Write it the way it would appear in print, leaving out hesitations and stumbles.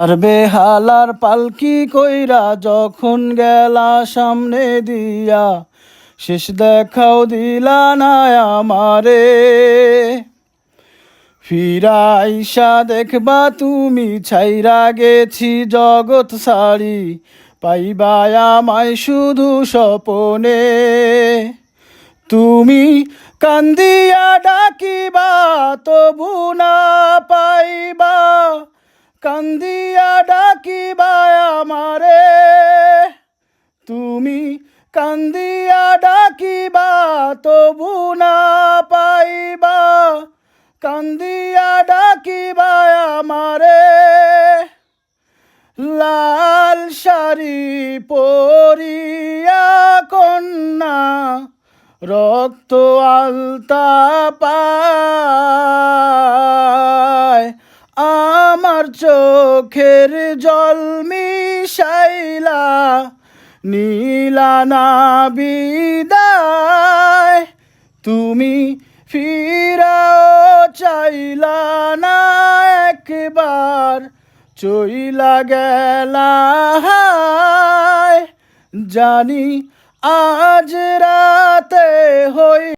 আর বেহালার পালকি কইরা যখন গেলা সামনে দিয়া, শেষ দেখাও দিলা না আমারে। ফিরা আইসা দেখবা তুমি ছাইরা গেছি জগৎ ছাড়ি, পাইবা আমায় শুধু স্বপনে। তুমি কান্দিয়া ডাকিবা তবু না পাইবা, কান্দিয়া ডাকিবা আমারে। তুমি কান্দিয়া ডাকিবা তবু না পাইবা, কান্দিয়া ডাকিবা আমারে। লাল শাড়ি পরিয়া কন্যা রক্ত আলতা পায়, আমার চোখের জল মিশাইলা নীলা না বিদায়। তুমি ফিরাও চাইলা না একবার, চইলা গেলা হায়। জানি আজ রাতে হই